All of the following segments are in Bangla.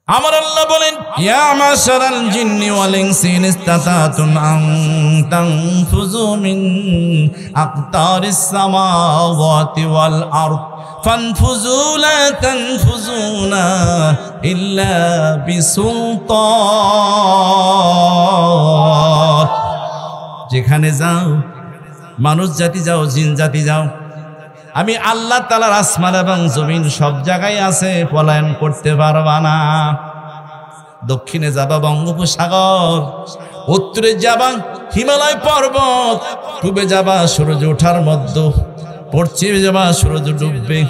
আমার আল্লাহ বলেন, ইয়া মাশারাল জিন্নি ওয়াল ইনসি ইন ইসতাতাতুম আন তানফুযু মিন আকতারিস সামাওয়াতি ওয়াল আরদ ফানফুযু লা তানফুযুনা ইল্লা বিসুলতান। যেখানে যাও, মানুষ জাতি যাও, জিন জাতি যাও, আমি আল্লাহ তাআলার আসমান এবং জমিন সব জায়গায় আছে, পলায়ন করতে পারবা না। দক্ষিণে যাবা বঙ্গোপসাগর, উত্তরে যাবা হিমালয় পর্বত, পূবে যাবা সূর্য ওঠার মধ্য, পশ্চিমে যাবা সূর্য ডুববে।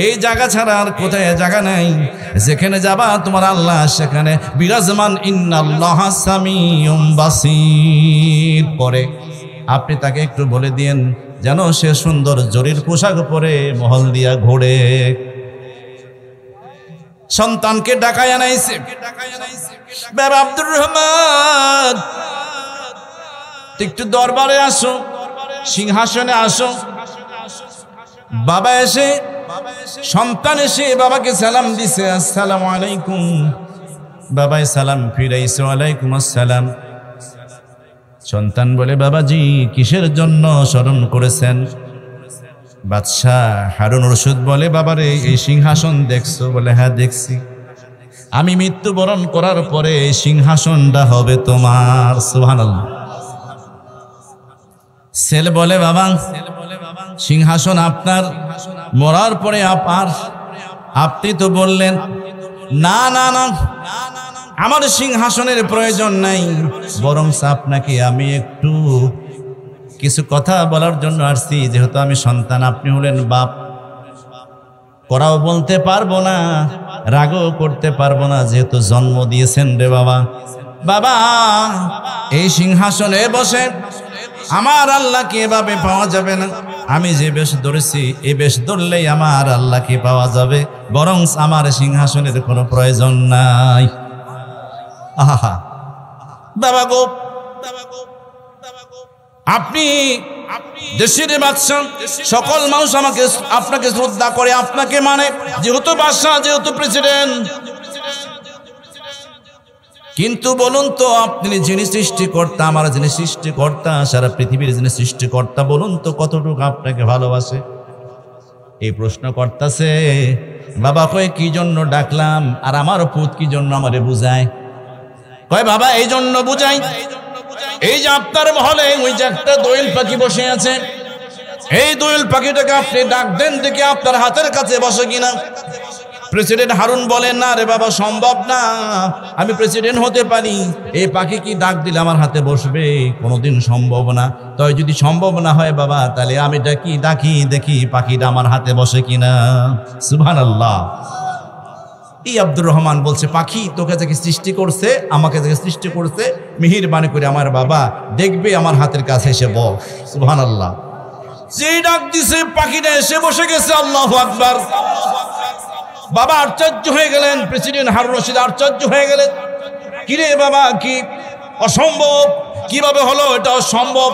এই জায়গা ছাড়া আর কোথায় জায়গা নাই। যেখানে যাবা তোমার আল্লাহ সেখানে বিরাজমান। ইন্নাল্লাহা সামিউম বাসীর। পরে আপনি তাকে একটু বলে দিয়েন যেন সে সুন্দর জরির পোশাক পরে মহল দিয়া ঘোরে। সন্তানকে ডাকায় আনাইছে, বাবা আব্দুর রহমান একটু দরবারে আসো, সিংহাসনে আসো। বাবা এসে, সন্তান এসে বাবাকে সালাম দিছে, আসসালামু আলাইকুম। বাবাই সালাম ফিরাইছে, ওয়ালাইকুম আসসালাম। সন্তান বলে, বাবাজি কিসের জন্য স্মরণ করেছেন? বাদশাহ হারুন রশিদ বলে, বাবারে এই সিংহাসন দেখছো? বলে, হ্যাঁ দেখছি। আমি মৃত্যুবরণ করার পরে এই সিংহাসনটা হবে তোমার। সুবহানাল্লাহ। ছেলে বলে, বাবা সিংহাসন আপনার, মরার পরে আপনি তো বললেন না না না, আমার সিংহাসনের প্রয়োজন নাই, বরং আপনাকে আমি একটু কিছু কথা বলার জন্য আসছি। যেহেতু আমি সন্তান, আপনি হলেন বাপ, করাও বলতে পারবো না, রাগও করতে পারবো না, যেহেতু জন্ম দিয়েছেন রে বাবা। বাবা এই সিংহাসনে বসে আমার আল্লাহকে এভাবে পাওয়া যাবে না। আমি যে বেশ ধরেছি, এই বেশ ধরলেই আমার আল্লাহকে পাওয়া যাবে, বরং আমার সিংহাসনের কোনো প্রয়োজন নাই। আহা বাবা গো, আপনি দেশের বাদশা, সকল মানুষ আমাকে আপনাকে শ্রদ্ধা করে, আপনাকে মানে, যেহেতু বাদশা, যেহেতু প্রেসিডেন্ট। কিন্তু বলুন তো, আপনি যিনি সৃষ্টিকর্তা, আমার যিনি সৃষ্টিকর্তা, সারা পৃথিবীর যিনি সৃষ্টিকর্তা, বলুন তো কতটুকু আপনাকে ভালোবাসে? এই প্রশ্ন করতেছে। বাবা কয়, কি জন্য ডাকলাম? আর আমার পুত কি জন্য আমারে বুঝায়? কয়, বাবা এই জন্য বুঝাই, এই যে আপনার মহলে ওই যে একটা দোয়েল পাখি বসে আছে, এই দোয়েল পাখিটাকে আপনি ডাক দেন দেখে আপনার হাতের কাছে বসে কিনা। প্রেসিডেন্ট হারুন বলেন, না রে বাবা, সম্ভব না, আমি প্রেসিডেন্ট হতে পারি, এই পাখি কি ডাক দিলে আমার হাতে বসবে? কোনোদিন সম্ভব না। তাই যদি সম্ভব না হয় বাবা, তাহলে আমি ডাকি দেখি পাখিটা আমার হাতে বসে কিনা। সুবহানাল্লাহ। এই আব্দুর রহমান বলছে, পাখি তোকে যাকে সৃষ্টি করছে, আমাকে যাকে সৃষ্টি করছে, মেহেরবানি করে আমার বাবা দেখবে আমার হাতের কাছে এসে বস। সুবহানাল্লাহ। যে ডাক দিছে পাখিটা এসে বসে গেছে। আল্লাহু আকবার। বাবা আশ্চর্য হয়ে গেলেন, প্রেসিডেন্ট হারুন রশিদ আশ্চর্য হয়ে গেলেন। কিরে বাবা, কি অসম্ভব? কিভাবে হলো? এটা অসম্ভব।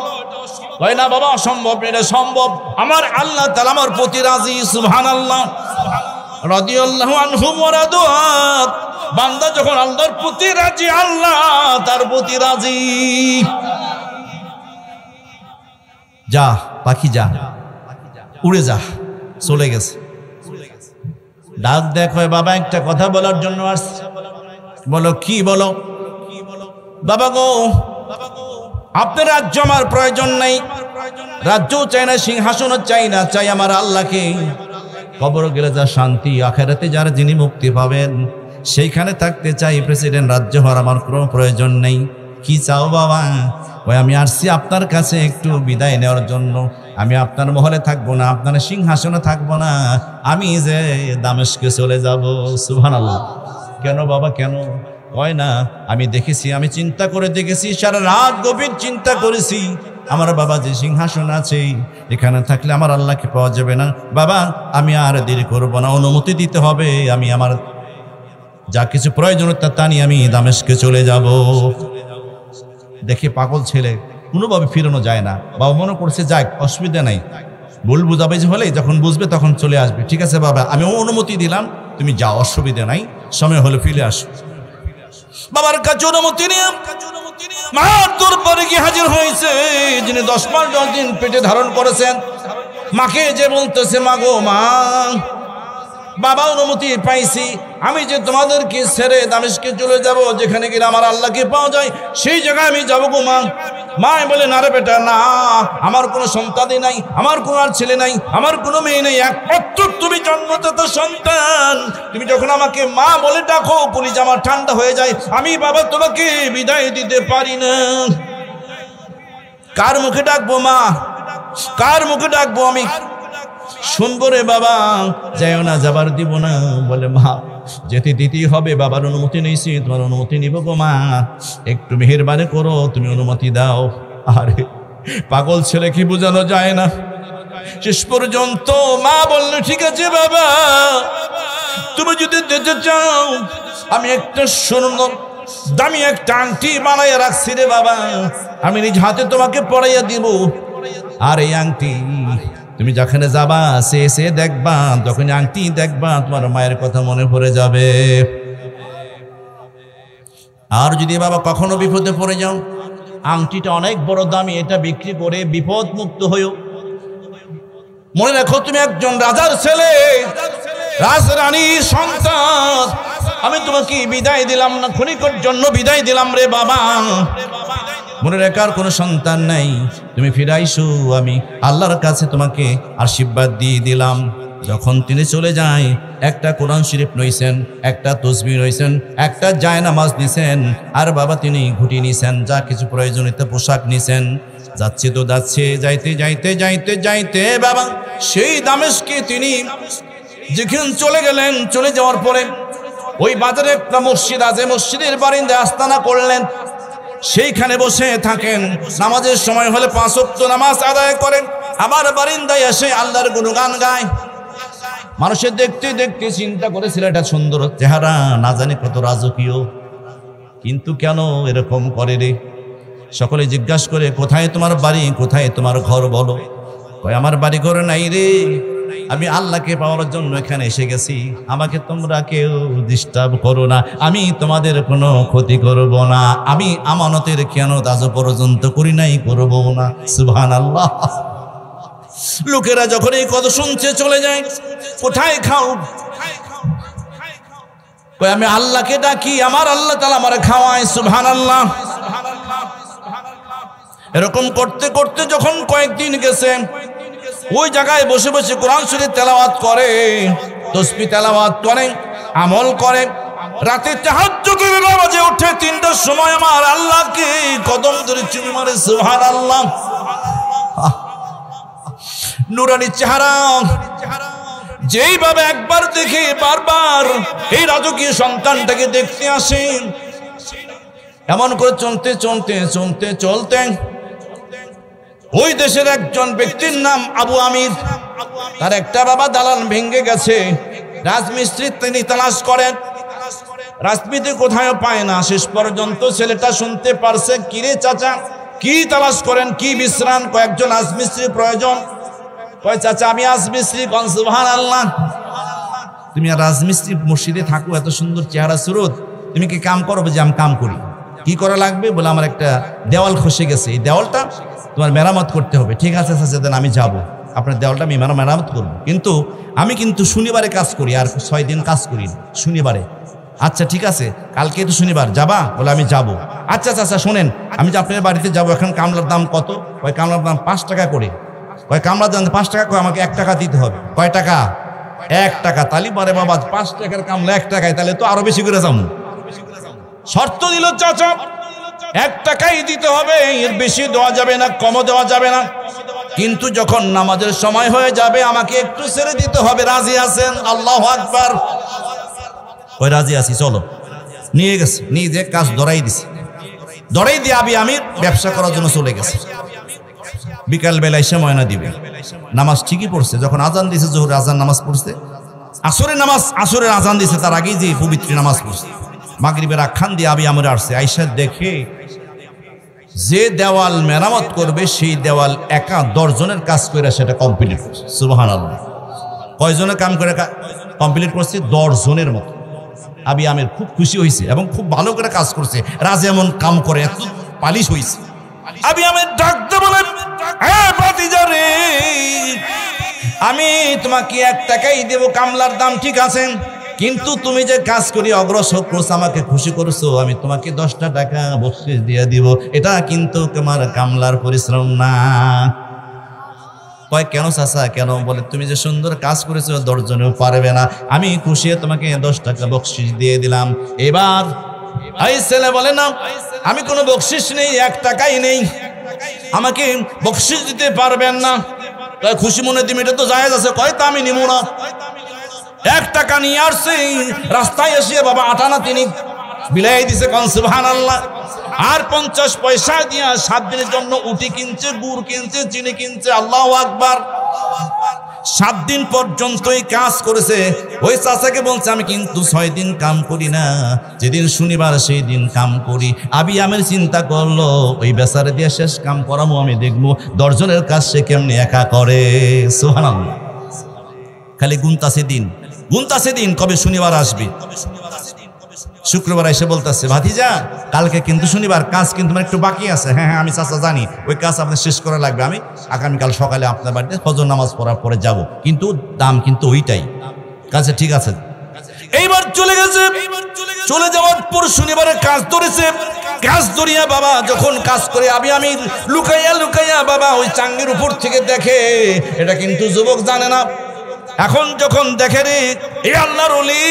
হয় না বাবা, অসম্ভব, এটা সম্ভব। আমার আল্লাহ তাআলা আমার প্রতি রাজি। সুবহানাল্লাহ। রাদিয়াল্লাহু আনহু ওয়া রাদু আন। বান্দা যখন আল্লাহর প্রতি রাজি, আল্লাহ তার প্রতি রাজি। যা পাখি যা, উড়ে যা, চলে গেছে। ডাক দেখো, বাবা একটা কথা বলার জন্য আসছে। বলো, কি বলো? বাবা গো, আপনার রাজ্য আমার প্রয়োজন নেই, রাজ্যও চাই না, সিংহাসনও চাই না, চাই আমার আল্লাহকে। কবর গেলে যা শান্তি, আখেরাতে যারা যিনি মুক্তি পাবেন সেইখানে থাকতে চাই। প্রেসিডেন্ট রাজ্য হওয়ার আমার কোনো প্রয়োজন নেই। কি চাও বাবা? ওই আমি আসছি আপনার কাছে একটু বিদায় নেওয়ার জন্য। আমি আপনার মহলে থাকবো না, আপনার সিংহাসনে থাকবো না, আমি যে দামেস্কে চলে যাব। সুবহানাল্লাহ। কেন বাবা, কেন? হয় না, আমি দেখেছি, আমি চিন্তা করে দেখেছি, সারা রাত গভীর চিন্তা করেছি। আমার বাবা যে সিংহাসন আছে, এখানে থাকলে আমার আল্লাহকে পাওয়া যাবে না। বাবা আমি আর দেরি করব না, অনুমতি দিতে হবে। আমি আমার যা কিছু প্রয়োজনীয়তা তা নিয়ে আমি দামেস্কে চলে যাব। দেখে পাগল ছেলে, কোনোভাবে ফিরানো যায় না। বাবা মনে করছে যাক, অসুবিধা নাই, ভুল বুঝাবুঝি হলে যখন বুঝবে তখন চলে আসবে। ঠিক আছে বাবা, আমি অনুমতি দিলাম, তুমি যাও, অসুবিধা নাই, সময় হলে ফিরে আসো। বাবার কাছে অনুমতি নিয়ে মার দরবারে গিয়ে হাজির হয়েছে যিনি 10 মাস 10 দিন পেটে ধারণ করেছেন। মাকে যে বলতেছে, মা গো মা, বাবা অনুমতি পাইছি, আমি যে তোমাদেরকে ছেড়ে দামেস্কে চলে যাব, যেখানে গেলে আমার আল্লাহকে পাওয়া যায়, সেই জায়গায় আমি যাবো গো মা। মা বলে, না রে বেটা না, আমার কোনো সন্তানই নাই, আমার কোনো আর ছেলে নাই, আমার কোনো মেয়ে নেই, একমাত্র তুমি জন্মদাতা সন্তান। তুমি যখন আমাকে মা বলে ডাকো, কলিজা আমার ঠান্ডা হয়ে যায়, আমি বাবা তোমাকে বিদায় দিতে পারি না। কার মুখে ডাকবো মা, কার মুখে ডাকবো আমি শুনবো রে বাবা? যাইও না, যাবার দিব না। বলে, মা যেতে দিতেই হবে, বাবার অনুমতি নিয়েছি, তোমার অনুমতি নিব গো মা, একটু মেহেরবানি করো, তুমি অনুমতি দাও। আরে পাগল ছেলে কি বোঝানো যায় না। শেষ পর্যন্ত মা বললো, ঠিক আছে বাবা, তুমি যদি যেতে চাও, আমি একটা সুন্দর দামি একটা আংটি বানাইয়া রাখছি রে বাবা, আমি নিজ হাতে তোমাকে পরাইয়া দিব। আর এই আংটি তুমি যেখানে যাবা, সে দেখবা, যখন আংটি দেখবা, তোমার মায়ের কথা মনে পড়ে যাবে। আর যদি বাবা কখনো বিপদে পড়ে যাও, আংটিটা অনেক বড় দামি, এটা বিক্রি করে বিপদ মুক্ত হইও। মনে রাখো, তুমি একজন রাজার ছেলে, রাজরানীর সন্তান। আমি তোমাকে বিদায় দিলাম না, ক্ষণিকের জন্য বিদায় দিলাম রে বাবা। মনে রাখার কোনো সন্তান নাই, তুমি ফিরাইছো, আমি আল্লাহর কাছে তোমাকে আশীর্বাদ দিয়ে দিলাম। যখন তিনি চলে যায়, একটা কোরআন শরীফ নইছেন, একটা তসবিহ নইছেন, একটা জায়নামাজ নিছেন, আর বাবা তিনি ঘুটি নিছেন, যা কিছু প্রয়োজনীয় পোশাক নিছেন। যাচ্ছে তো যাচ্ছে, যাইতে যাইতে যাইতে যাইতে বাবা সেই দামেস্কে তিনি যেখানে চলে গেলেন, চলে যাওয়ার পরে ওই বাজারে একটা মসজিদ আছে, মসজিদের বারিন্দায় আস্তানা করলেন, সেইখানে বসে থাকেন। নামাজের সময় হলে 5 ওয়াক্ত নামাজ আদায় করেন, আবার বারিন্দায় এসে আল্লাহর গুণগান গায়। মানুষের দেখতে দেখতে চিন্তা করে, ছেলেটা সুন্দর চেহারা, না জানি কত রাজকীয়, কিন্তু কেন এরকম করে রে? সকলে জিজ্ঞাসা করে, কোথায় তোমার বাড়ি, কোথায় তোমার ঘর বলো? কয়, আমার বাড়ি ঘর নাই রে, আমি আল্লাহকে পাওয়ার জন্য এখানে এসে গেছি, আমাকে তোমরা কেউ ডিস্টার্ব করো না, আমি তোমাদের কোনো ক্ষতি করব না, আমি আমানতের খেয়ানত আজ পর্যন্ত করি নাই, করব না। সুবহানাল্লাহ। লোকেরা যখন এই কথা শুনছে চলে যায়। কোথায় খাও? কই, আমি আল্লাহকে ডাকি, আমার আল্লাহ তাআলা আমারে খাওয়ায়। সুবহানাল্লাহ। এরকম করতে করতে যখন কয়েকদিন গেছে, ওই জায়গায় বসে বসে কোরআন শরীফ তেলাওয়াত করে, তাসবিহ তেলাওয়াত করে, আমল করে। রাতে তাহাজ্জুদের নামাজে উঠে 3টার সময় আমার আল্লাহকে কদম ধরে চুমি মারে। সুবহানাল্লাহ। নুরানি চেহারা, যেইভাবে একবার দেখে বারবার এই রাজকীয় সন্তানটাকে দেখতে আসেন। এমন করে চলতে চলতে চলতে চলতে ওই দেশের একজন ব্যক্তির নাম আবু আমির, তার একটা বাবা দালান ভেঙে গেছে, রাজমিস্ত্রি তিনি তালাশ করেন, রাজমিস্ত্রি কোথায় পায় না। শেষ পর্যন্ত ছেলেটা শুনতে পারছে, কিরে চাচা কি তালাশ করেন, কি বিশ্রাম? কয়েকজন রাজমিস্ত্রির প্রয়োজন। কয়, চাচা আমি রাজমিস্ত্রি। কোন সুবহানাল্লাহ। তুমি আর রাজমিস্ত্রি মসজিদে থাকো, এত সুন্দর চেহারা সুরত, তুমি কি কাম করো? যে আমি কাম করি। কি করা লাগবে? বলে, আমার একটা দেওয়াল খসে গেছে, এই দেওয়ালটা তোমার মেরামত করতে হবে। ঠিক আছে চাচা, দেন আমি যাব, আপনার দেওয়ালটা আমি মেরামত করবো, কিন্তু আমি কিন্তু শনিবারে কাজ করি, আর 6 দিন কাজ করি শনিবারে। আচ্ছা ঠিক আছে, কালকে তো শনিবার, যাবা? বলে, আমি যাব। আচ্ছা চাচা শোনেন, আমি যে আপনার বাড়িতে যাবো, এখন কামলার দাম কত? কয়, কামলার দাম 5 টাকা করে। কয়, কামলার দাম 5 টাকা? কয়, আমাকে 1 টাকা দিতে হবে। কয় টাকা? 1 টাকা। তালি বারে বাবা, 5 টাকার কামলা 1 টাকায়, তাহলে তো আরো বেশি করে যাবো। শর্ত দিল চাচা, 1 টাকাই দিতে হবে, এর বেশি দেওয়া যাবে না, কমও দেওয়া যাবে না, কিন্তু যখন নামাজের সময় হয়ে যাবে আমাকে একটু ছেড়ে দিতে হবে। রাজি আছেন? আল্লাহু আকবার। ওই রাজি আছি, চলো। নিয়ে গেছে, নিয়ে যে কাজ ধরাই দিছে, ধরাই দিয়ে আবি আমির ব্যবসা করার জন্য চলে গেছে। বিকাল বেলায় এসে ময়না দিবে, নামাজ ঠিকই পড়ছে। যখন আজান দিছে, জোহরের আজান নামাজ পড়ছে, আসরের নামাজ, আসরের আজান দিছে, তার আগেই যে পবিত্র নামাজ পড়ছে। মাগরিবের আখ্যান দিয়ে আবি আমির আসছে, আয়েশা দেখে যে দেওয়াল মেরামত করবে সেই দেওয়াল একা 10 জনের কাজ করে সেটা কমপ্লিট করছে। সুবহানাল্লাহ। কয়জনের কাম করে কমপ্লিট করছে? 10 জনের মতো। আবি আমের খুব খুশি হয়েছে এবং খুব ভালো করে কাজ করছে। রাজা এমন কাম করে এত পালিশ হয়েছে। আবি আমের ডাকতে বলেন, হ্যাঁ ভাতিজা রে, আমি তোমাকে 1 টাকাই দেব, কামলার দাম ঠিক আছে, কিন্তু তুমি যে কাজ করি অগ্রসর করছো, আমাকে খুশি করছো, আমি তোমাকে 10টা টাকা বকশিশ দিয়ে দিব। এটা কিন্তু তোমার কামলার পরিশ্রম না। কয় কেন চাচা, কেন? বলে তুমি যে সুন্দর কাজ করেছো 10 জনেও পারবে না, আমি খুশি তোমাকে 10 টাকা বকশিশ দিয়ে দিলাম। এবার এই ছেলে বলে, না আমি কোনো বকশিশ নেই, 1 টাকাই নেই, আমাকে বকশিশ দিতে পারবেন না। কয় খুশি মনে দিম, এটা তো জায়েজ আছে। কয় তা আমি নিব না। 1 টাকা নিয়ে আসছে, রাস্তায় এসে বাবা আটানা তিনি বিলাই দিছে। কোন সুবহানাল্লাহ। আর 50 পয়সা দিয়া 7 দিনের জন্য উটি কিনছে, গুড় কিনছে, চিনি কিনছে। আল্লাহু আকবার। 7 দিন পর্যন্তই কাজ করেছে। ওই চাচাকে বলছে, আমি কিন্তু 6 দিন কাম করি না, যেদিন শনিবার সেই দিন কাম করি। আবি আমের চিন্তা করলো, ওই বেচারে দিয়ে শেষ কাম করামো, আমি দেখবো 10 জনের কাজ সে কেমনি একা করে। সুবহানাল্লাহ। খালি গুনতাছে দিন, কবে শনিবার আসবে। শুক্রবার এসে বলতেছে, ভাতিজা কালকে কিন্তু শনিবার, কাজ কিন্তু আমার একটু বাকি আছে। হ্যাঁ হ্যাঁ আমি চাচা জানি, ওই কাজ আপনার শেষ করা লাগবে, আমি আগামীকাল সকালে আপনার বাড়িতে ফজর নামাজ পড়ার পরে যাব, কিন্তু দাম কিন্তু ওইটাই। কাছে ঠিক আছে। এইবার চলে গেছে। চলে যাওয়ার পর শনিবারে কাজ ধরেছে। কাজ ধরিয়া বাবা যখন কাজ করে, আমি লুকাইয়া বাবা ওই চাঙ্গির উপর থেকে দেখে, এটা কিন্তু যুবক জানে না। এখন যখন দেখে রে, এ আল্লাহর ওলি,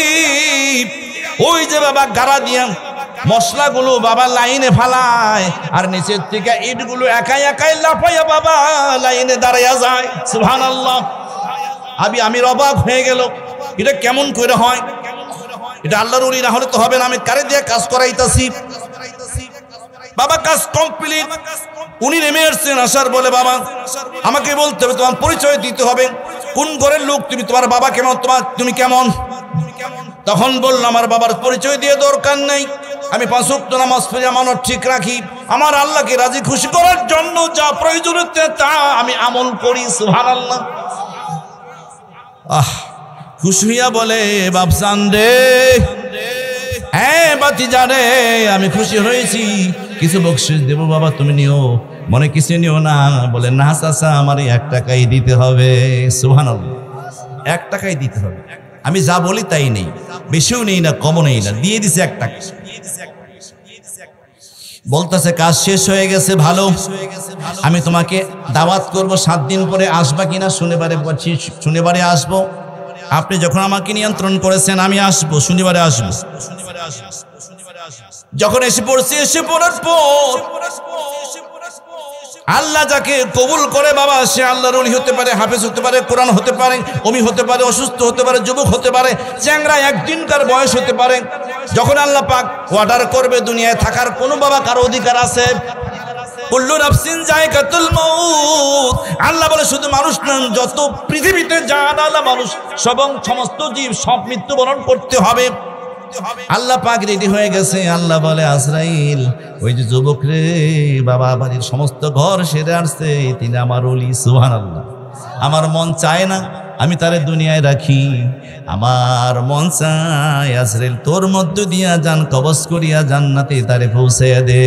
ওই যে বাবা গাড়া দিয়া মশলাগুলো বাবা লাইনে ফালায়, আর নিচের থেকে ইটগুলো একাই লাফাইয়া বাবা লাইনে দাঁড়াইয়া যায়। সুবহানাল্লাহ। আমির অবাক হয়ে গেল, এটা কেমন করে হয়? এটা আল্লাহর ওলি না হলে তো হবে না, আমি কারে দিয়ে কাজ করাইতাছি। বাবা কাজ কমপ্লিট। উনি নেমে আসছেন। আসার বলে, বাবা আমাকে বলতে হবে, তোমার পরিচয় দিতে হবে, কোন ঘরের লোক তুমি, তোমার বাবা কেমন, তুমি কেমন? তখন বললো, আমার বাবার পরিচয় দিয়ে দরকার নেই, আমি 5 ওয়াক্ত নামাজ পড়ি, আমানত ঠিক রাখি, আমার আল্লাহকে রাজি খুশি করার জন্য যা প্রয়োজন তা আমি আমল করি। সুবহানাল্লাহ। খুশি হইয়া বলে, বাপসান রে, হ্যাঁ ভাতিজা রে, আমি খুশি হয়েছি, কিছু বকশিশ দেব বাবা, তুমি নিও, মনে কিছু নিও না। বলে, না চাচা, আমার 1 টাকাই দিতে হবে। সুবহানাল্লাহ। 1 টাকাই দিতে হবে। আমি যা বলি তাই নেই, বেশিও নেই না, কমও নেই না, দিয়ে দিছে 1 টাকা। বলতেছে, কাজ শেষ হয়ে গেছে, ভালো, আমি তোমাকে দাওয়াত করব, 7 দিন পরে আসবা কিনা? শনিবারে আসবো। আপনি যখন আমাকে নিয়ন্ত্রণ করেছেন, আমি আসবো, শনিবারে আসবো। যখন এসে পড়ার পর আল্লাহ যাকে কবুল করে বাবা, সে আল্লাহর ওলি হতে পারে, হাফেজ হতে পারে, কোরআন হতে পারে, অমি হতে পারে, অসুস্থ হতে পারে, যুবক হতে পারে, চ্যাংরা 1 দিনকার বয়স হতে পারে। যখন আল্লাহ পাক অর্ডার করবে, দুনিয়ায় থাকার কোনো বাবা কারো অধিকার আছে? কুল্লু নাফসিন যায়কাতুল মাউত। আল্লাহ বলে, শুধু মানুষ নন, যত পৃথিবীতে জান আল্লাহ মানুষ সমস্ত জীব সব মৃত্যুবরণ করতে হবে। আল্লাহ পাক রেডি হয়ে গেছে। আল্লাহ বলে, আজরাইল, ওই যে যুবক রে বাবা বাড়ির সমস্ত ঘর সেরে আসছে, তিনি আমার ওলি। সুবহানাল্লাহ। আমার মন চায় না আমি তারে দুনিয়ায় রাখি, আমার মন চায় আজরাইল তোর মধ্য দিয়া জান কবজ করিয়া জান্নাতে তারে পৌঁছে দে।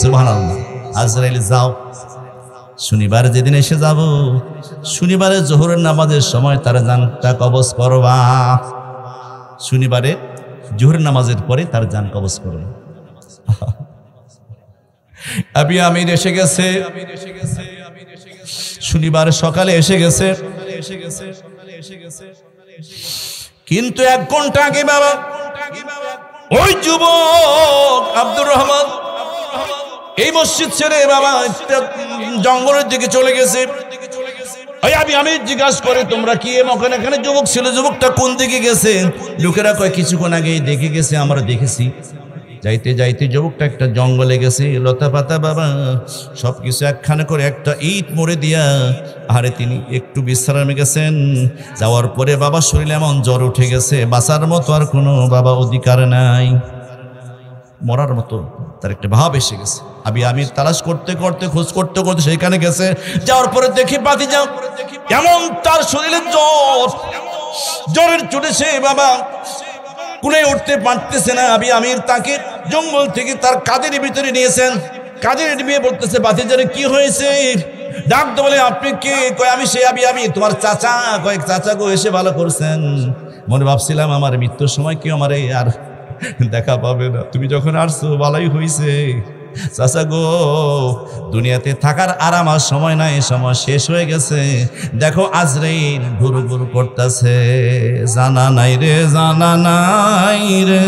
সুবহানাল্লাহ। আজরাইল যাও, শনিবার যেদিন এসে যাব, শনিবারে জোহরের নামাজের সময় তার জানটা কবজ করবা। শনিবারে জোহরের নামাজের পরে তার জান কবজ করবে। আমির এসে গেছে, শনিবার সকালে এসে গেছে, কিন্তু 1 ঘন্টা আগে বাবা ওই যুবক আব্দুর রহমান এই মসজিদ ছেড়ে বাবা জঙ্গলের দিকে চলে গেছে। আমি জিজ্ঞাসা করে, তোমরা কি এখানে যুবক ছিল, যুবকটা কোন দিকে গেছে? লোকেরা কয়, কিছুক্ষণ আগে দেখে গেছে, আমরা দেখেছি। যাইতে যাইতে যুবকটা একটা জঙ্গলে গেছে, লতা পাতা বাবা সবকিছু একখানে করে একটা ইট মরে দিয়া আরে তিনি একটু বিশ্রামে গেছেন। যাওয়ার পরে বাবা শরীরে এমন জ্বর উঠে গেছে, বাঁচার মতো আর কোনো বাবা অধিকার নাই। মরার মতো তার একটা ভাব এসে গেছে। আবি আমির তালাশ করতে করতে খোঁজ করতে করতে সেইখানে গেছে। যাওয়ার পরে দেখি ভাতিজা এমন তার শরীরে জ্বরের চোটে সে বাবা কুলে উঠতে পারতেছে না। আবি আমির তাকে জঙ্গল থেকে তার কাঁধের ভিতরে নিয়েছেন। কাঁধে নিয়ে বলতেছে, ভাতিজারে কি হয়েছে? ডাকতে বলে, আপনি কে? কয় আমি সে আবি আমি, তোমার চাচা। কয়েক চাচা গো এসে ভালো করছেন। মনে ভাবছিলাম আমার মৃত্যুর সময় কেউ আমার আর দেখা পাবে না, তুমি যখন আসছো ভালোই হয়েছে। চাচা গো, দুনিয়াতে থাকার আর আমার সময় নাই, সময় শেষ হয়ে গেছে। দেখো আজরাইল ঘুরু ঘুরু করতেছে। জানা নাই রে, জানা নাই রে,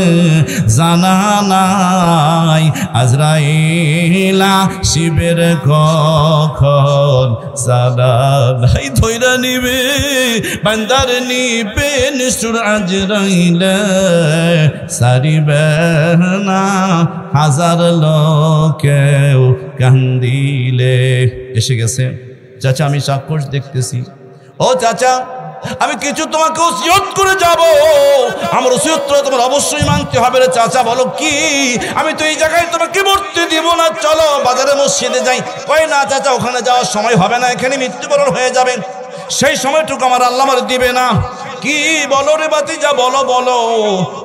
জানা নাই আজরাইলা শিবের কখন জানা নাই। ধৈরা নিবে বান্দার নিবে নিষ্ঠুর আজরাইলে, সারিবে না হাজার লোকেও কান্দিলে। এসে গেছে। চাচা আমি চাক্ষুষ দেখতেছি। ও চাচা, আমি কিছু তোমাকে ওসিয়ত করে যাব, আমার ওসিয়তটা তোমার অবশ্যই মানতে হবে রে। চাচা বলো কি? আমি তো এই জায়গায় তোমাকে মরতে দিব না, চলো বাজারে মসজিদে যাই। কয় না চাচা, ওখানে যাওয়ার সময় হবে না, এখানে মৃত্যুবরণ হয়ে যাবেন, সেই সময়টুকু আমার আল্লাহ আমার দিবে না। কি বলো রে ভাতিজা, বলো বলো।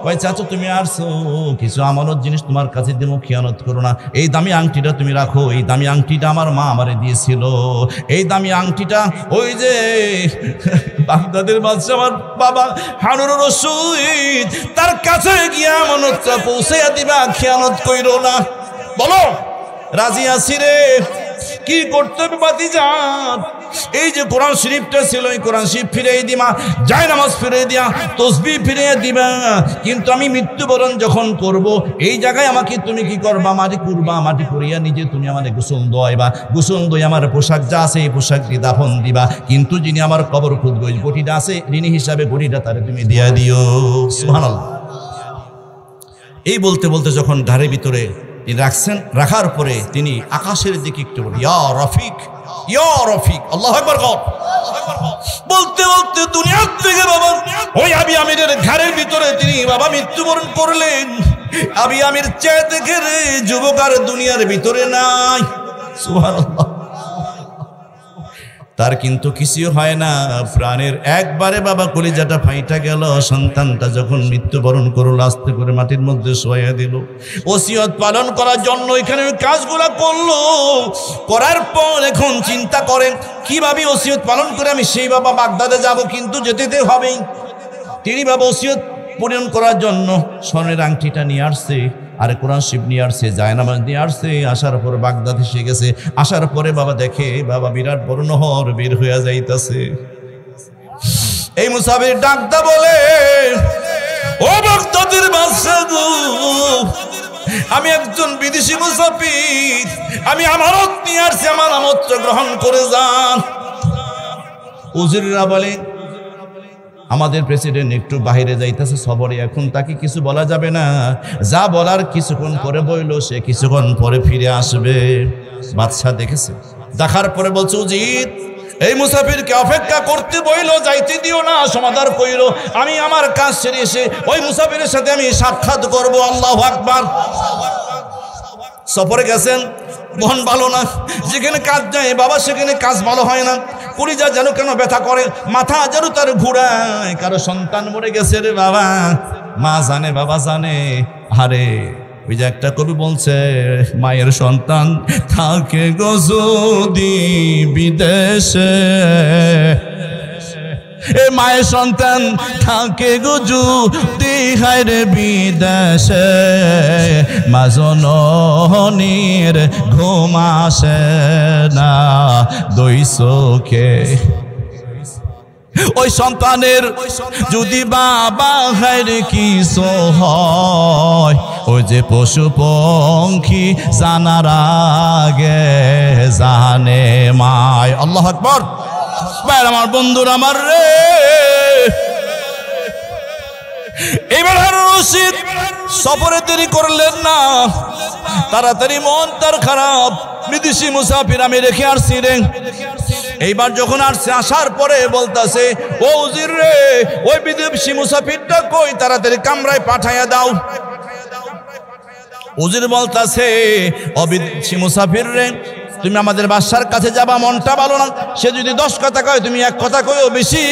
কয় চাচা তুমি আসছো, কিছু আমানত জিনিস তোমার কাছে দেবো, খেয়ানত করো না। এই দামি আংটিটা তুমি রাখো, এই দামি আংটিটা আমার মা আমারে দিয়েছিল। এই দামি আংটিটা ওই যে বাগদাদের বাদশা আমার বাবা হারুন রশিদ, তার কাছে গিয়ে আমানতটা পৌঁছাইয়া দিবা, খেয়ানত কইরো না। বলো রাজি আছি রে। কি করতে হবে ভাতিজা? এই যে কোরআন শরীফটা ছিল, এই কোরআন শরীফ ফিরিয়ে দিবা, যায় নামাজ ফিরিয়ে দিয়া, তসবিহ ফিরিয়ে দিবা। কিন্তু আমি মৃত্যুবরণ যখন করব, এই জায়গায় আমাকে তুমি কি করবা? মাটি করবা, মাটি করিয়া নিজে তুমি আমাদের গোসল দোয়াইবা, গোসল দই আমার পোশাক যা আছে এই পোশাক দিয়ে দাফন দিবা। কিন্তু যিনি আমার কবর খুঁজবো, ওই গটিটা আছে ঋণী হিসাবে, গটিটা তারে তুমি দিয়া দিও। সুবহানাল্লাহ। এই বলতে বলতে যখন ঘাড়ের ভিতরে রাখছেন, রাখার পরে তিনি আকাশের দিকে একটু বলি, ইয়া রফিক, ইয়া রফিক, আল্লাহু আকবার। বলতে বলতে দুনিয়ার থেকে বাবা ওই আবি আমিরের ঘাড়ের ভিতরে তিনি বাবা মৃত্যুবরণ করলেন। আবি আমির চেয়ে দেখে রে যুবক আর দুনিয়ার ভিতরে নাই। সুবহানাল্লাহ। তার কিন্তু কিছু হয় না, প্রাণের একবারে বাবা কলিজাটা ফাইটা গেল। সন্তানটা যখন মৃত্যুবরণ করলো, আস্তে করে মাটির মধ্যে শোয়া দিল। ওসিয়ত পালন করার জন্য এখানে কাজগুলা করলো। করার পর এখন চিন্তা করেন কিভাবে ওসিয়ত পালন করে আমি সেই বাবা বাগদাদে যাব, কিন্তু যেতে হবেই। তিনি বাবা ওসিয়ত পূরণ করার জন্য স্বর্ণের আংটিটা নিয়ে আসছে, আর কোরআন শরীফ নিয়ে আসছে, জায়নামাজ নিয়ে আসছে। আসার পর বাগদাদ এসে গেছে। আসার পরে বাবা দেখে বাবা বিরাট বড় নহর বের হইয়া যাইতাছে। এই মুসাফির ডাকদা বলে, ও বাগদাদের বাদশা গো, আমি একজন বিদেশি মুসাফির, আমি আমানত নিয়ে আসছি, আমার আমন্ত্রণ গ্রহণ করে যান। উজিররা বলে, আমাদের প্রেসিডেন্ট একটু বাইরে যাইতেছে সফরে, এখন তাকে কিছু বলা যাবে না, যা বলার কিছুক্ষণ পরে বইল, সে কিছুক্ষণ পরে ফিরে আসবে। বাদশা দেখেছে, দেখার পরে বলছে, উজির এই মুসাফিরকে অপেক্ষা করতে বইল, যাইতে দিও না, সমাধান কইল। আমি আমার কাজ সেরে এসে ওই মুসাফিরের সাথে আমি সাক্ষাৎ করব। আল্লাহু আকবার। সফরে গেছেন, মন ভালো না, যেখানে কাজ যায় বাবা সেখানে কাজ ভালো হয় না। কলিজা যেন কেন ব্যথা করে, মাথা যেন তার ঘুরায়। কারো সন্তান মরে গেছে রে বাবা, মা জানে বাবা জানে। আরে ওই যে একটা কবি বলছে, মায়ের সন্তান থাকে গো যদি বিদেশে, এ মায়ের সন্তান থাকে গো যদি হায় রে বিদেশে, মা জননীর ঘুম আসে না দুই চোখে। ওই সন্তানের যদি বাবা হায় রে কিছু হয়, ওই যে পশু পঙ্খী জানার আগে জানে মায়। আল্লাহু আকবার। আমার বন্ধুরা আমার রে, এবার হারুন রশিদ সফরে দেরি করলেন না, তাড়াতাড়ি মন তার খারাপ। বিদেশি মুসাফির আমি রেখে আসছি রে। এইবার যখন আসছে, আসার পরে বলতেছে, ও উজির রে, ওই বিদেশি মুসাফিরটা কই, তাড়াতাড়ি কামরায় পাঠাইয়া দাও। উজির বলতাছে অবিদেশী মুসাফির রে, তুমি আমাদের বাদশার কাছে যাবা, মনটা ভালো না, সে যদি 10 কথা কয় তুমি 1 কথা কইও, বেশি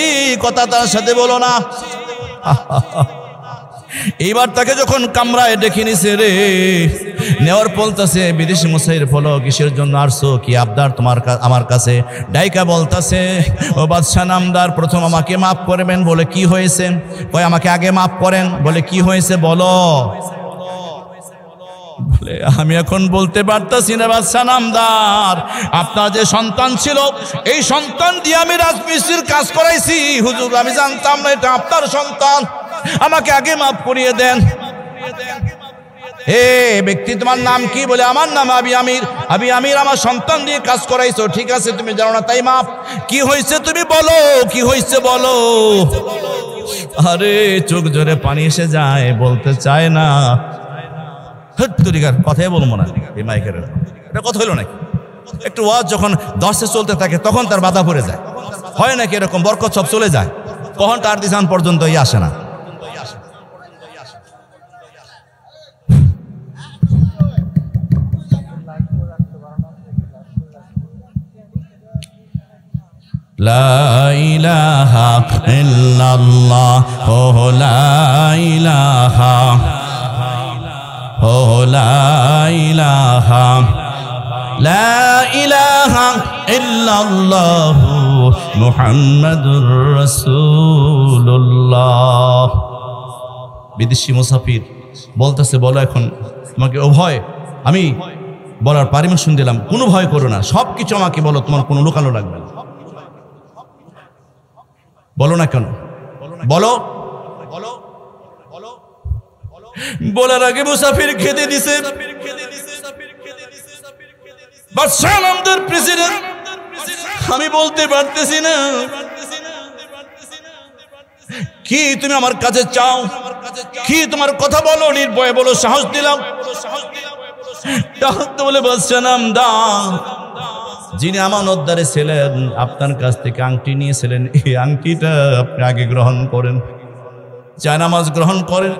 কথা তার সাথে বলো না। এইবার তাকে যখন কামরায় ডেকে নিছে রে, নেওয়ার বলতাছে বিদেশি মুসাফির বলো কিসের জন্য আসছো, কি আবদার তোমার আমার কাছে? ডাইকা বলতাছে ও বাদশা নামদার, প্রথম আমাকে মাফ করবেন। বলে কি হয়েছে? কয় আমাকে আগে মাফ করেন। বলে কি হয়েছে বলো। বলে আমি এখন বলতে পারতাছি না বাদশা নামদার, আপনার যে সন্তান ছিল এই সন্তান দিয়ে আমি রাজমিস্ত্রির কাজ করাইছি। হুজুর আমি জানতাম না এটা আপনার সন্তান, আমাকে আগে মাফ করিয়ে দেন। হে ব্যক্তি তোমার নাম কি? বলে আমার নাম আবি আমির। আবি আমির, আমার সন্তান দিয়ে কাজ করাইছো, ঠিক আছে তুমি জানো না তাই মাফ। কি হয়েছে তুমি বলো, কি হয়েছে বলো। আরে চোখ জোরে পানি এসে যায়, বলতে চায় না। কথাই বলবো না এই মাইকের, এটা কথা হইল নাকি? একটু ওয়াজ যখন দর্শে চলতে থাকে তখন তার বাধা পড়ে যায়, হয় নাকি এরকম বরকত সব চলে যায়, কখন তার দিশান পর্যন্ত আসে না। লা ইলাহা ইল্লাল্লাহ, ও লা ইলাহা, ও লা ইলাহা, লা ইলাহা ইল্লাল্লাহ মুহাম্মাদুর রাসূলুল্লাহ। বিদেশি মুসাফির বলতেছে বলো এখন তোমাকে ভয়, আমি বলার পারমিশন দিলাম, কোনো ভয় করো না, সব কিছু আমাকে বলো, তোমার কোনো লুকানো লাগবে না। বলো না কেন, বলো। বলার আগে মুসাফির খেতে দিছে। বাদশা আমাদের প্রেসিডেন্ট, আমি বলতে পারতেছি না কি তুমি আমার কাছে চাও, কি তোমার কথা বলো, নির্ভয়ে বলো, সাহস দিলাম। বলে বাদশা নামদার, যিনি আমানতদারে ছিলেন আপনার কাছ থেকে আংটি নিয়েছিলেন, এই আংটিটা আপনি আগে গ্রহণ করেন, জায়নামাজ গ্রহণ করেন,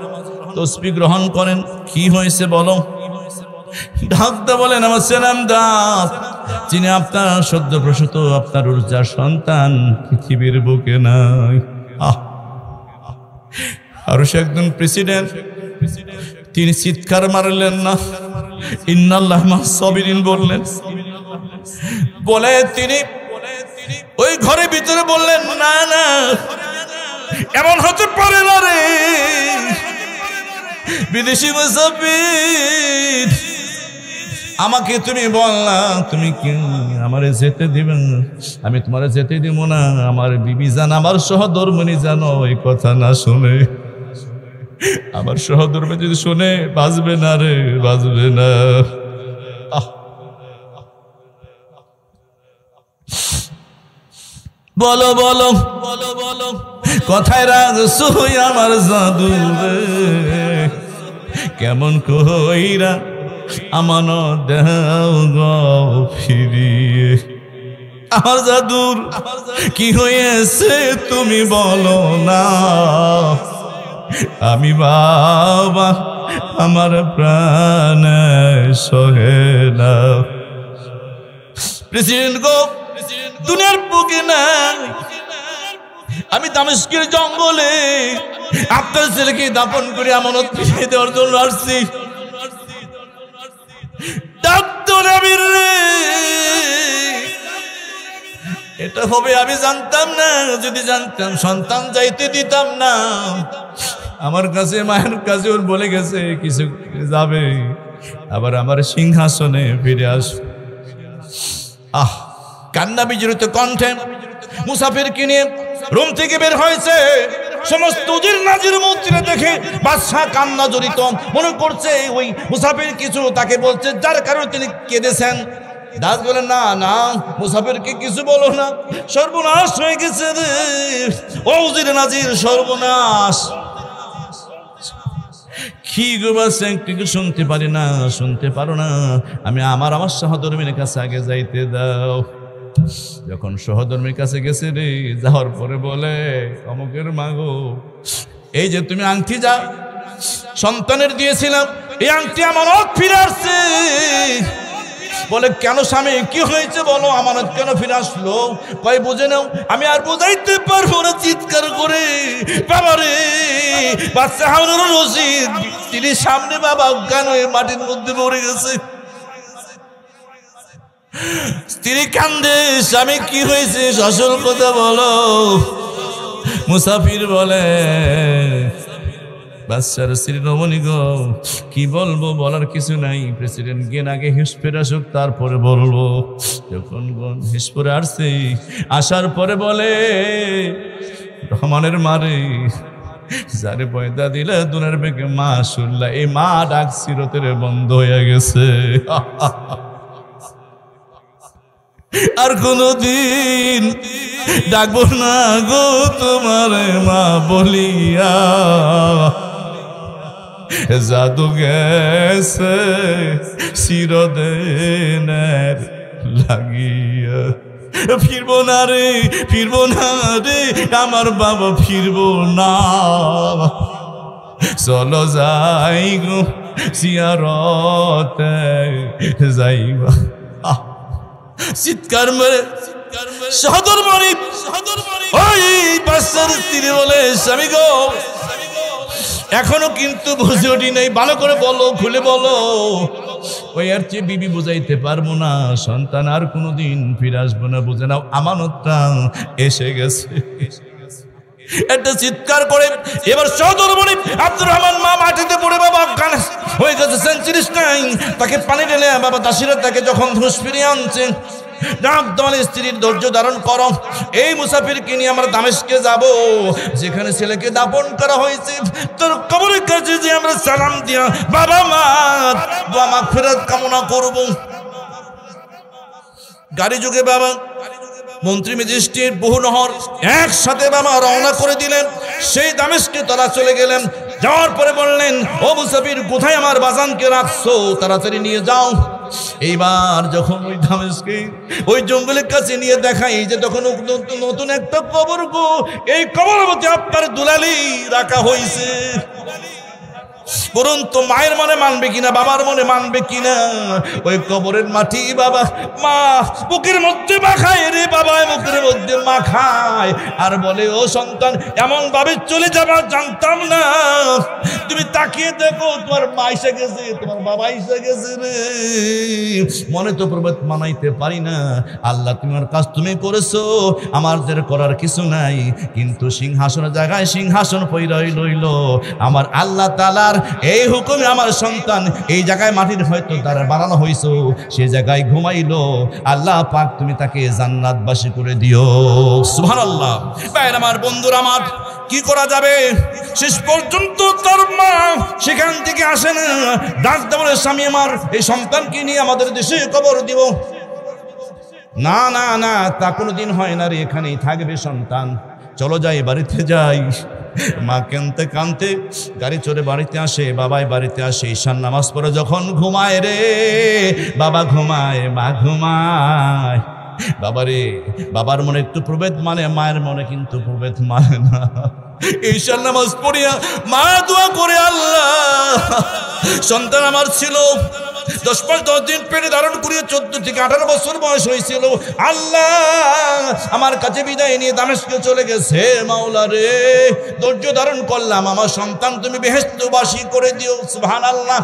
তসবিহ গ্রহণ করেন। কি হয়েছে বলো। ডাকতে বলেন আমার নামদার, যিনি আপনার সদ্য প্রসূত আপনার উর্জার সন্তান পৃথিবীর বুকে নাই। আর সে একজন প্রেসিডেন্ট, তিনি চিৎকার মারলেন না, ইন্নাল্লাহ মা'আস সাবিরিন বললেন। বলে তিনি ওই ঘরের ভিতরে বললেন না না, এমন হতে পারে না রে বিদেশি মুসাফির, আমাকে তুমি বললা তুমি কি আমারে যেতে দিবেন? আমি তোমারে যেতে দিব না। আমার বিবি জান, আমার সহধর্মিণী জানো এই কথা না শুনে, আমার সহধর্মী যদি শুনে বাঁচবে না রে, বাঁচবে না। বলো বলো বলো বলো, কথায় রাখছো আমার জাদু রে, কেমন কইরা আমানত দাও গো ফিরিয়ে। আমার জাদুর কি হয়েছে তুমি বলো না, আমি বাবা আমার প্রাণ সহে না। প্রেসিডেন্ট গো দুনিয়ার বুকে নাই, আমি দামেস্কের জঙ্গলে আপনার ছেলেকে দাপন করে আমানত ফিরিয়ে দেওয়ার জন্য আসছি। এটা হবে আমি জানতাম না, যদি জানতাম সন্তান যাইতে দিতাম না। আমার কাছে মায়ের কাছে ওর বলে গেছে কিছু যাবে, আবার আমার সিংহাসনে ফিরে আস। কান্না বিজড়িত কণ্ঠে মুসাফিরকে নিয়ে রুম থেকে বের হয়েছে। সমস্ত উজির নাজির মন্ত্রী দেখে বাদশা কান্না জড়িত, মনে করছে ওই মুসাফির কিছু তাকে বলছে, যার কারণে তিনি কেঁদেছেন। দাস বলেন না না, মুসাফিরকে কিছু বলো না, সর্বনাশ হয়ে গেছে রে ও উজির নাজির, সর্বনাশ। কি গো বাদশা, একটু শুনতে পারি না, শুনতে পারো না, আমি আমার সহধর্মীর কাছে আগে যাইতে দাও। যখন সহধর্মীর কাছে গেছে রে, যাওয়ার পরে বলে অমুকের মাগো, এই যে তুমি আংটি যা সন্তানের দিয়েছিলাম এই আংটি আমানত ফিরে আসছে। বলে কেন স্বামী কি হয়েছে বলো, আমানত কেন ফিরে আসলো? কয় বুঝে নাও, আমি আর বোঝাইতে পারবো না। চিৎকার করে বাবারে, বাচ্চা হারুন রশিদ তিনি সামনে বাবা অজ্ঞান হয়ে মাটির মধ্যে পড়ে গেছে। স্ত্রী কান্দে, স্বামী কি হয়েছে আসল কথা বলো। মুসাফির বলে বাচ্চার স্ত্রী রমণী গো কি বলবো, বলার কিছু নাই। প্রেসিডেন্ট গেন আগে হিসপেরে আসুক তারপরে বলবো। যখন হিসপরে আসছে, আসার পরে বলে রহমানের মারে যারে পয়দা দিলে দুনের বেগে মা শুনলা, এই মা ডাক চিরতরে বন্ধ হয়ে গেছে। আর কোনদিন ডাকবো না গো তোমার মা বলিয়া, জাদু গেছে চিরদিনের লাগিয়া। ফিরবো না রে, ফিরবো না রে আমার বাবা, ফিরবো না। চলো যাই গো জিয়ারতে যাইবা। চিৎকার মেরে সদর মারি ওই বাচ্চার স্ত্রী বলে স্বামী গো এখনো কিন্তু বুঝে ওঠি নাই, ভালো করে বলো, খুলে বলো। ওই আর চেয়ে বিবি বুঝাইতে পারবো না, সন্তান আর কোনোদিন ফিরে আসবো না, বুঝে নাও আমানতটা এসে গেছে। একটা চিৎকার করে এবার সদর মনি আব্দুর রহমান মা মাটিতে পড়ে বাবা অজ্ঞান হয়ে গেছে। সেঞ্চুরিস নাই, তাকে পানি ঢেলে বাবা দাসীরা তাকে যখন হুঁশ ফিরিয়ে আনছে, স্ত্রীর ধৈর্য ধারণ করো, এই মুসাফিরকে নিয়ে আমরা দামেস্কে যাব, যেখানে ছেলেকে দাফন করা হয়েছে তোর কবরের কাছে যে আমরা সালাম দিয়া বাবা মা মাগফিরাত কামনা করব। গাড়ি যুগে বাবা মন্ত্রী ম্যাজিস্ট্রেট বহু নহর একসাথে বাবা রওনা করে দিলেন। সেই দামেস্কে তারা চলে গেলেন। যাওয়ার পরে বললেন ও মুসাফির কোথায় আমার বাজানকে রাখছো, তাড়াতাড়ি নিয়ে যাও। এইবার যখন ওই দামেস্কে ওই জঙ্গলের কাছে নিয়ে দেখাই যে তখন নতুন একটা কবর গো, এই কবরের মধ্যে আপনার দুলালি রাখা হয়েছে। বরং তো মায়ের মনে মানবে কিনা, বাবার মনে মানবে কিনা, ওই কবরের মাটি বাবা মা বুকের মধ্যে মাখায় রে বাবা, বুকের মধ্যে মাখায় আর বলে ও সন্তান এমন ভাবে চলে যাবার জানতাম না, তুমি তাকিয়ে দেখো তোমার মা এসে গেছে, তোমার বাবা এসে গেছে রে। মনে তো প্রভেদ মানাইতে পারি না, আল্লাহ তোমার কাজ তুমি করেছো, আমাদের করার কিছু নাই, কিন্তু সিংহাসনের জায়গায় সিংহাসন পইরাই লইল আমার আল্লাহ তাআলার এই হুকুমে আমার সন্তান এই জায়গায় মাটির হয়তো দ্বারা বানানো হয়েছে, সে জায়গায় ঘুমাইলো, আল্লাহ পাক তুমি তাকে জান্নাতবাসী করে দিও। সুবহানাল্লাহ। ভাই আমার বন্ধুরা আমার কি করা যাবে, শেষ পর্যন্ত তার মা সেখান থেকে আসে না, ডাক দেওয়ার স্বামী আমার এই সন্তানকে নিয়ে আমাদের দেশে কবর দিব। না না না, তা কোনোদিন হয় না রে, এখানেই থাকবে সন্তান, চলো যাই বাড়িতে যাই। মা কানতে কানতে গাড়ি চড়ে বাড়িতে আসে, বাবাই বাড়িতে আসে, ঈশান নামাজ পড়ে যখন ঘুমায় রে বাবা, ঘুমায় মা ঘুমায়। বাবারে বাবার মনে একটু প্রভেদ মানে, মায়ের মনে কিন্তু প্রভেদ মানে না। ঈশান নামাজ পড়িয়া মা দোয়া করে আল্লাহ সন্তান আমার ছিল 10 মাস 10 দিন পেটে ধারণ করিয়ে 14 থেকে 18 বছর বয়স হয়েছিল, আল্লাহ আমার কাছে বিদায় নিয়ে দামেস্কে চলে গেছে, মাওলা রে ধৈর্য ধারণ করলাম, আমার সন্তান তুমি বেহেশতবাসী করে দিও। সুবহানাল্লাহ।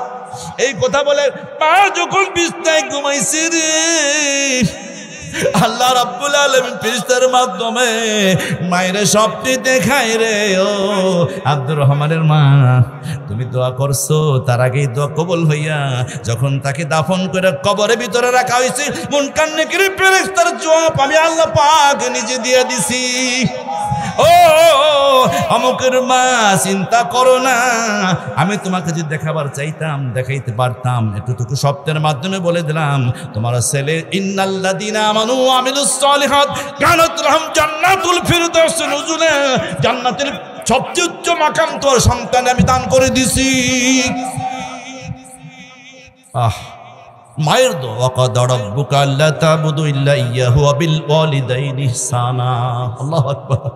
এই কথা বলে মা যখন বিছানায় ঘুমাইছে রে আল্লাহ রাব্বুল আলামিন ফেরেশতার মাধ্যমে মায়ের স্বপ্নে দেখায় রে ও আব্দুর রহমানের মা, তুমি দোয়া করছো, তার আগেই দোয়া কবুল হইয়া যখন তাকে দাফন করে কবরের ভিতরে রাখা হয়েছে, মুনকার নেকির ফেরেশতার জবাব আমি আল্লাহ পাক নিজে দিয়ে দিছি। ও অমুকের মা চিন্তা করো না, আমি তোমাকে যদি দেখাবার চাইতাম দেখাইতে পারতাম, এতটুকু শব্দের মাধ্যমে বলে দিলাম তোমার ছেলে ইন্নাল্লাযীনা আমানু ওয়া আমিলুস সালিহাত কানাত লাহুম জান্নাতুল ফিরদাউস নুজুলা, জান্নাতের সবচেয়ে উচ্চ মাকাম তোর সন্তান আমি দান করে দিছি। মায়ের দোয়া, ওয়াকাদা রাব্বুকা আল্লা তা'বুদু ইল্লা ইয়্যাহু ওয়া বিল ওয়ালিদাইনি ইহসানা। আল্লাহু আকবার।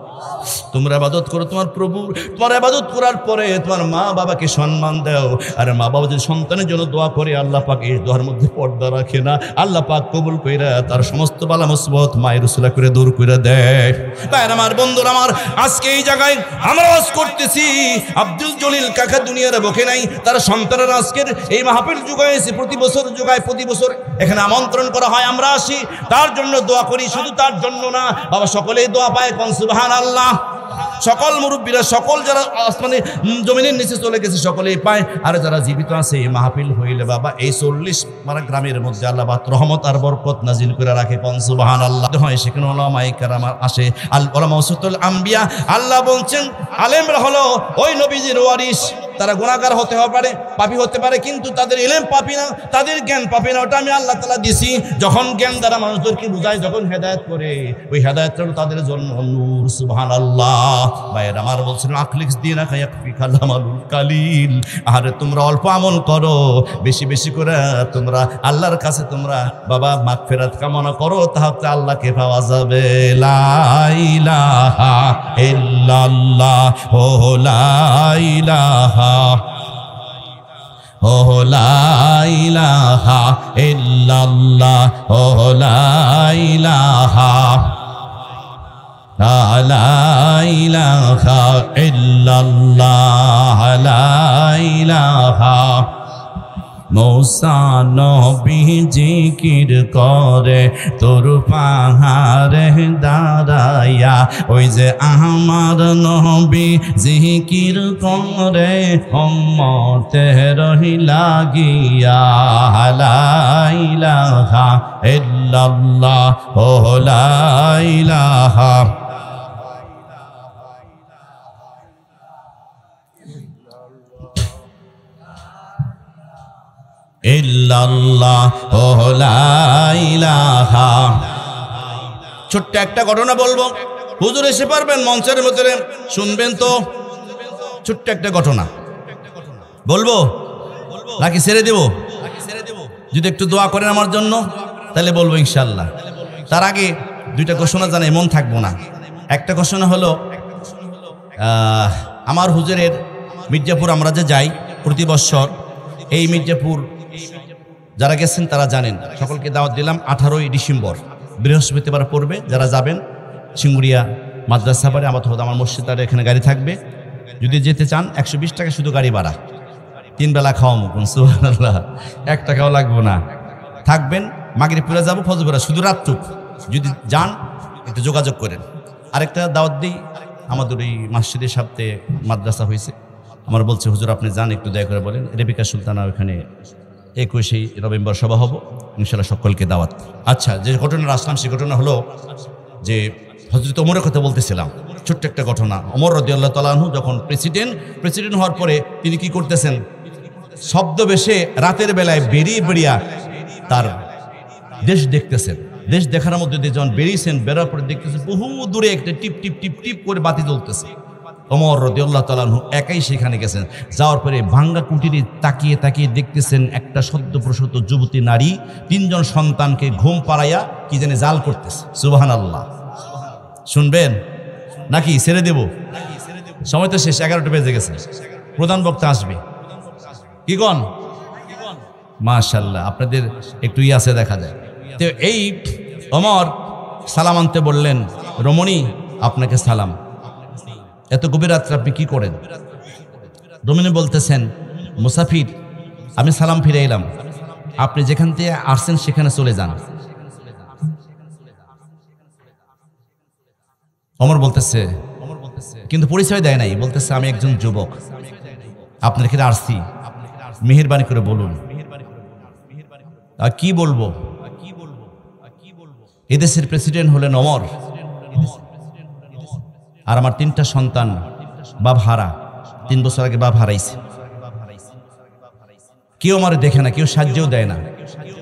তোমরা ইবাদত করো তোমার প্রভুর, তোমার ইবাদত করার পরে তোমার মা বাবাকে সম্মান দাও। আর মা বাবা যদি সন্তানের জন্য দোয়া করে, আল্লাহ পাক এই দোয়ার মধ্যে পর্দা রাখে না, আল্লাহ পাক কবুল কইরা তার সমস্ত বালা মুসিবত মায়ের উসিলা করে দূর করে দেয়। ভাইরা আমার, বন্ধুরা আমার, আজকে এই জায়গায় আমরা ওয়াজ করতেছি, আব্দুল জলিল কাকা দুনিয়ার বুকে নাই, তার সন্তানের আজকের এই মাহফিল জুগাইছে, প্রতি বছর এখানে আমন্ত্রণ করা হয়, আমরা আসি, তার জন্য দোয়া করি। শুধু তার জন্য না বাবা, সকলেই দোয়া পায়, কোন সুবহানাল্লাহ। সকল মুরব্বীরা, সকল যারা আসমানে জমিনের নিচে চলে গেছে সকলেই পায়। আর যারা জীবিত আছে এই মাহফিল হইলে বাবা এই 40 গ্রামের মধ্যে আল্লাহ পাক রহমত আর বরকত নাজিল করে রাখে, কোন সুবহানাল্লাহ। হয় সেখানে উলামায়ে কেরাম আসে, আল উলামা ওয়াসাতুল আম্বিয়া। আল্লাহ বলছেন আলেমরা হলো ওই নবীজির ওয়ারিস, তারা গুনাহগার হতে পারে, পাপী হতে পারে, কিন্তু তাদের ইলম পাপী না, তাদের জ্ঞান পাপী না। ওটা আমি আল্লাহ তাআলা দিছি। যখন জ্ঞান দ্বারা মানুষদেরকে বুঝায়, যখন হেদায়েত করে, ওই হেদায়েতটা তাদের জন্য নূর। সুবহানাল্লাহ। ভাইয়েরা আমার, বলছেন আখলিস দিনাকা ইয়াকফিকা আমালুল কালিল। আরে তোমরা অল্প আমল করো, বেশি বেশি করে তোমরা আল্লাহর কাছে তোমরা বাবা মাগফিরাত কামনা করো, তাহলে আল্লাহকে পাওয়া যাবে। লা ইলাহা ইল্লাল্লাহ, ও লা ইলাহা, ও লা ইলাহা ইল্লাল্লাহ, ও লা ইলাহা, লা ইলাহা ইল্লাল্লাহ, লা ইলাহা। মূসা নবী জিকির করে তোর পাহাড়ে দাঁড়াইয়া, ওই যে আমার নবী জিকির করে উম্মতের লাগিয়া। লা ইলাহা ইল্লাল্লাহ, ও লা ইলাহা ইল্লাল্লাহ, ও লা ইলাহা। ছোট্ট একটা ঘটনা বলবো, হুজুর এসে পারবেন মঞ্চের ভিতরে, শুনবেন তো? ছোট্ট একটা ঘটনা বলবো নাকি ছেড়ে দেব? যদি একটু দোয়া করেন আমার জন্য তাহলে বলবো ইনশাআল্লাহ। তার আগে দুইটা ঘোষণা জানাই, মন থাকবো না। একটা ঘোষণা হলো, আমার হুজুরের মির্জাপুর আমরা যে যাই প্রতি বছর, এই মির্জাপুর যারা গেছেন তারা জানেন, সকলকে দাওয়াত দিলাম। 18ই ডিসেম্বর বৃহস্পতিবার পড়বে, যারা যাবেন সিঙ্গুরিয়া মাদ্রাসা বাড়ি আমার মসজিদের এখানে গাড়ি থাকবে। যদি যেতে চান 120 টাকা শুধু গাড়ি ভাড়া, 3 বেলা খাওয়া মুকুন। সুবহানাল্লাহ, 1 টাকাও লাগবো না। থাকবেন, মাগরিবপুরে যাবো, ফজরপুরে, শুধু রাতটুক। যদি যান একটু যোগাযোগ করেন। আরেকটা দাওয়াত দিই, আমাদের এই মসজিদের সাথে মাদ্রাসা হয়েছে, আমার বলছে হুজুর আপনি যান, একটু দয়া করে বলেন। রেবিকা সুলতানা ওখানে 21 নভেম্বর সভা হবো, ইনশাআল্লাহ সকলকে দাওয়াত। আচ্ছা, যে ঘটনা আসলাম সে ঘটনা হলো যে হযরত ওমরের কথা বলতেছিলাম। ছোট্ট একটা ঘটনা। ওমর রাদিয়াল্লাহু তাআলা আনহু যখন প্রেসিডেন্ট হওয়ার পরে তিনি কি করতেছেন, শব্দ বেশে রাতের বেলায় বেরিয়ে তার দেশ দেখতেছেন। দেশ দেখার মধ্যে দিয়ে যখন বেরিয়েছেন, বেরোর পরে দেখতেছেন বহু দূরে একটা টিপ টিপ টিপ টিপ করে বাতি জ্বলতেছে। ওমর রাদিয়াল্লাহু তাআলা আনহু একাই সেখানে গেছেন। যাওয়ার পরে ভাঙ্গা কুটিরে তাকিয়ে দেখতেছেন একটা সদ্যপ্রসূত যুবতী নারী 3 জন সন্তানকে ঘুম পাড়াইয়া কি জানে জাল করতেছে। সুবহানাল্লাহ। শুনবেন নাকি ছেড়ে দেব? সময় তো শেষ, 11টা বেজে গেছে। প্রধান বক্তা আসবে, কি কন? মাশাআল্লাহ, আপনাদের একটু আছে দেখা যায়। তো এই ওমর সালাম আনতে বললেন, রমণী আপনাকে সালাম, এত গভীর রাত্রে আপনি কি করেন? রমণী বলতেছেন, মুসাফির, আমি সালাম ফিরে এলাম, আপনি যেখান থেকে আসছেন সেখানে চলে যান। ওমর বলতেছে, কিন্তু পরিচয় দেয় নাই, বলতেছে আমি একজন যুবক, আপনার এখানে আসছি, মেহেরবানি করে বলুন। কি বলবো? এদেশের প্রেসিডেন্ট হলেন ওমর, আর আমার 3টা সন্তান বাপ হারা, 3 বছর আগে বাপ হারাইছে। কেউ আমারে দেখে না, কেউ সাহায্যও দেয় না।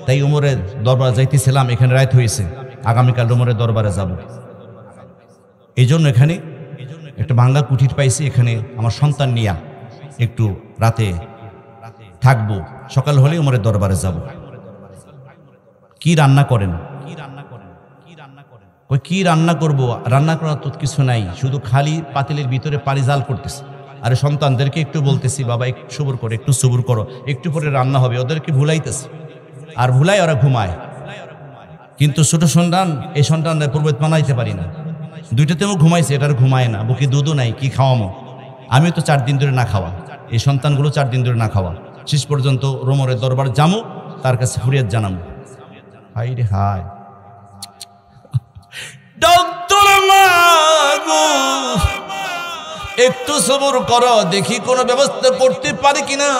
তাই ওমরের দরবারে যাইতেছিলাম, এখানে রাত হয়েছে, আগামীকাল ওমরের দরবারে যাব। এই জন্য এখানে একটা ভাঙ্গা কুঠির পাইছি, এখানে আমার সন্তান নিয়া একটু রাতে থাকবো, সকাল হলে ওমরের দরবারে যাব। কি রান্না করেন? ওই কি রান্না করব? রান্না করার তো কিছু নাই, শুধু খালি পাতিলের ভিতরে পানি জাল করতেছে। আর সন্তানদেরকে একটু বলতেছি, বাবা একটু সবুর করো, একটু সবুর করো, একটু পরে রান্না হবে। ওদেরকে ভুলাইতেছে, আর ভুলাই ওরা ঘুমায়। কিন্তু ছোট সন্তান, এই সন্তানদের পূর্বে মানাইতে পারি না। দুইটাতেও ঘুমাইছে, এটার ঘুমায় না, বুকে দুধও নাই, কি খাওয়ামো? আমিও তো 4 দিন ধরে না খাওয়া, এই সন্তানগুলো 4 দিন ধরে না খাওয়া। শেষ পর্যন্ত রোমরের দরবার জামু, তার কাছে ফরিয়াদ জানামু। হাই রে হায়, একটু সবুর করো, দেখি কোনো ব্যবস্থা করতে পারি কিনা।